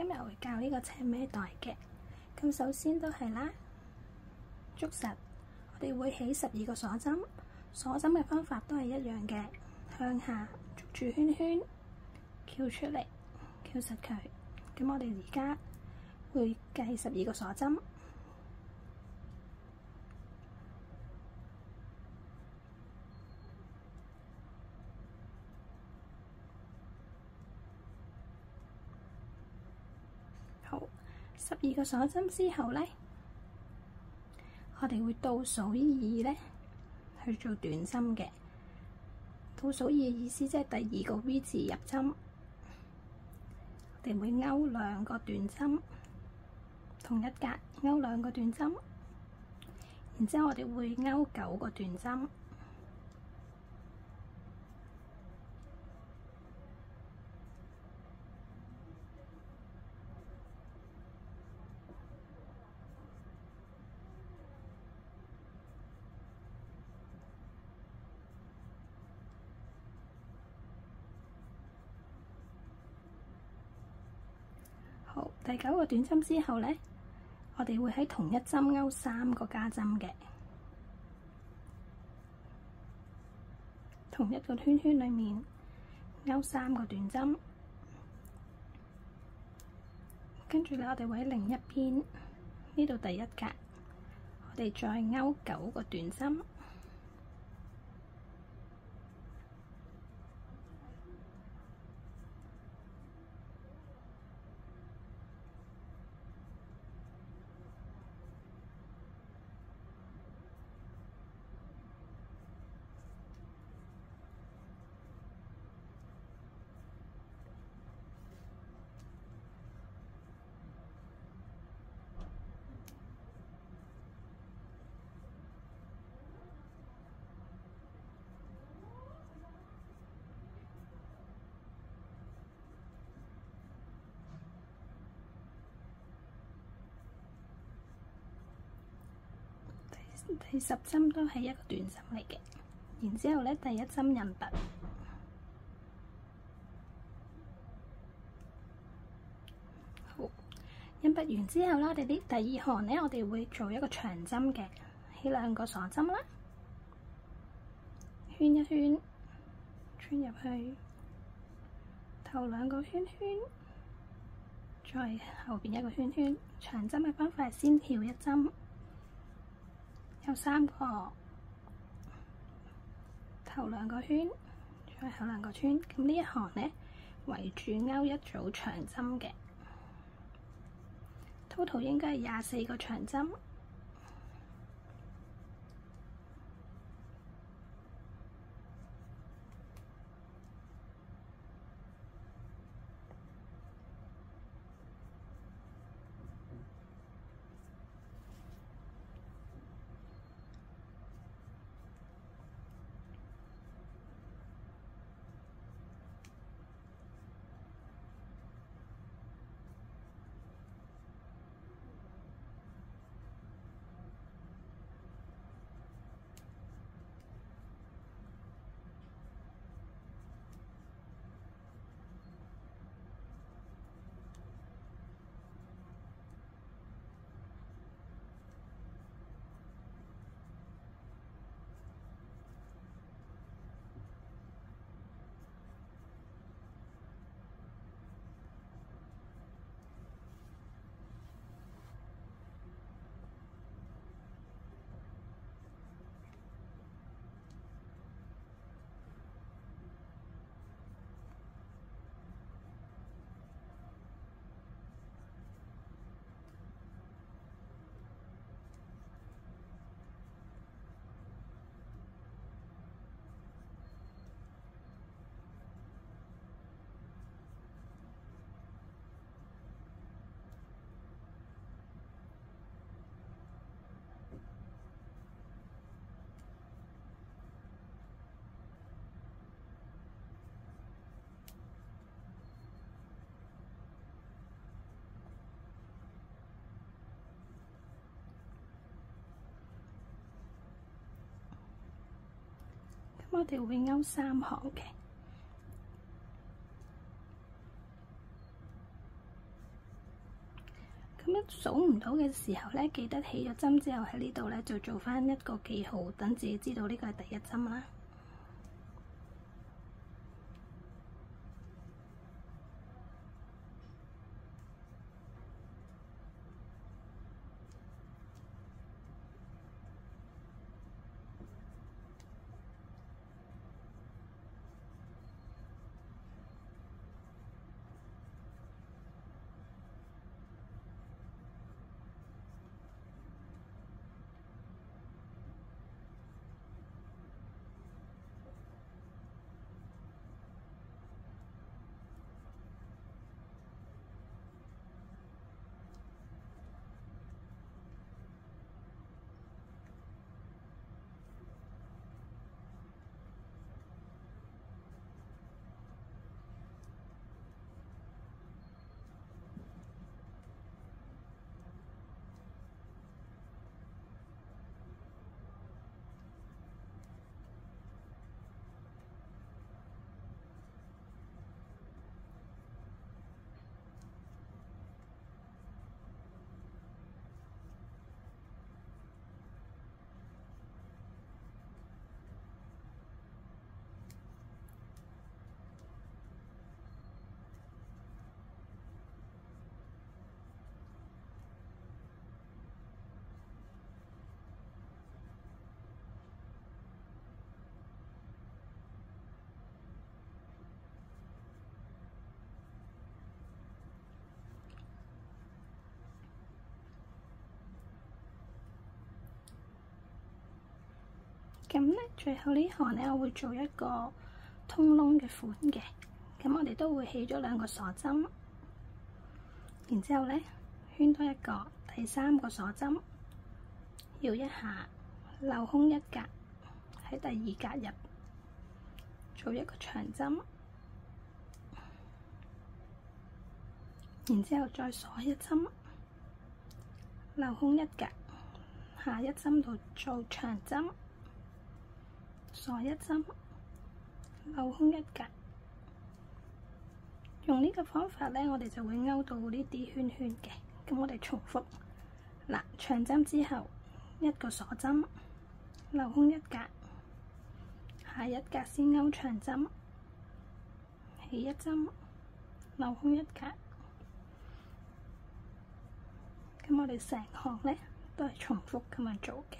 今日我會教呢個斜孭袋嘅。咁首先都係啦，捉實，我哋會起12個鎖針，鎖針嘅方法都係一樣嘅，向下捉住圈圈，翹出嚟，翹實佢。咁我哋而家會計12個鎖針。好，12個鎖針之後呢，我哋會倒數2呢去做短針嘅。倒數2嘅意思即係第2個 V 字入針，我哋會勾2個短針，同一格勾2個短針，然之後我哋會勾9個短針。好，第9個短針之後呢，我哋會喺同一針勾3個加針嘅，同一個圈圈裏面勾3個短針，跟住咧我哋會喺另一邊呢度第一格，我哋再勾9個短針。第10針都係一個短針嚟嘅，然之後呢，第1針印拔，好，印拔完之後啦，我哋啲第2行呢，我哋會做一個長針嘅，起2個鎖針啦，圈一圈，穿入去，頭2個圈圈，再後邊一個圈圈。長針嘅方法係先跳1針。有3個，頭2個圈，再後2個圈。咁呢一行呢，圍住勾一組長針嘅 ，total 應該係24個長針。我哋會勾3行嘅。咁一數唔到嘅時候咧，記得起咗針之後喺呢度咧就做翻一個記號，等自己知道呢個係第一針啦。咁咧，最後呢行咧，我會做一個通窿嘅款嘅。咁我哋都會起咗2個鎖針，然之後咧圈多一個第3個鎖針，繞一下，鏤空1格喺第2格入，做一個長針，然之後再鎖一針，鏤空1格，下一針度做長針。鎖一針，鏤空1格，用呢個方法咧，我哋就會勾到呢啲圈圈嘅。咁我哋重複嗱，長針之後1個鎖針，鏤空1格，下一格先勾長針，起一針，鏤空1格。咁我哋成行咧都係重複咁樣做嘅。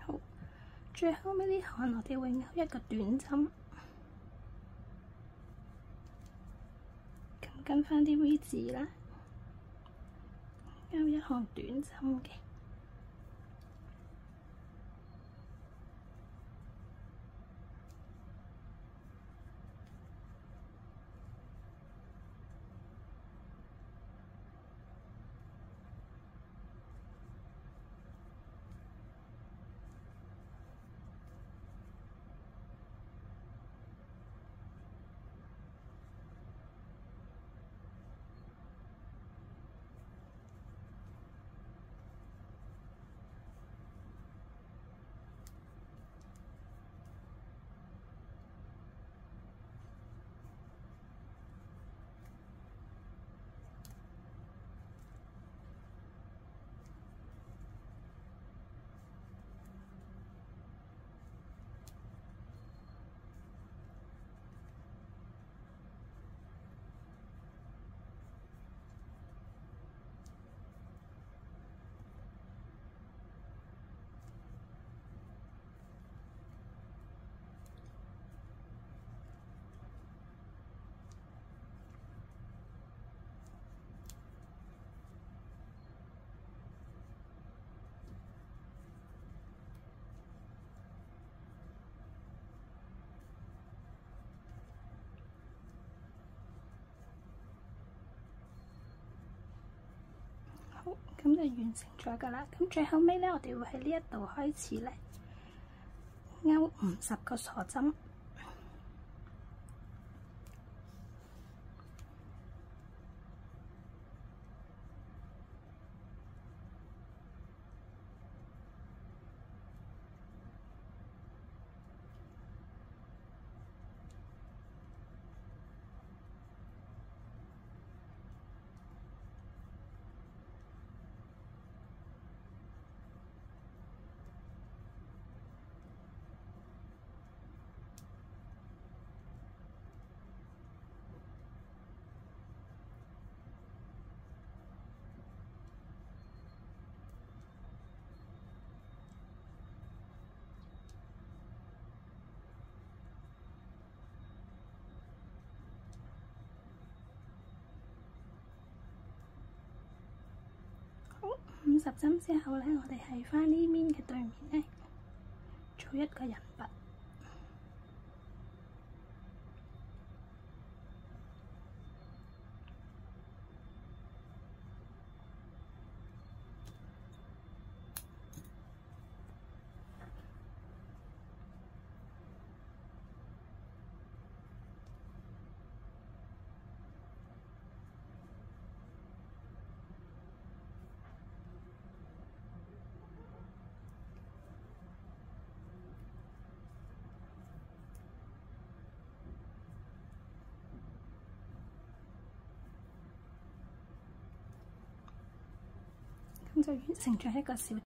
好，最後尾呢行我哋會勾一個短針，咁跟翻啲 V 字啦，勾一行短針嘅。好，咁就完成咗噶啦。咁最後尾咧，我哋會喺呢一度開始咧勾50個鎖針。50針之後咧，我哋喺返呢邊嘅對面咧，做一個人筆。咁就完成咗一個小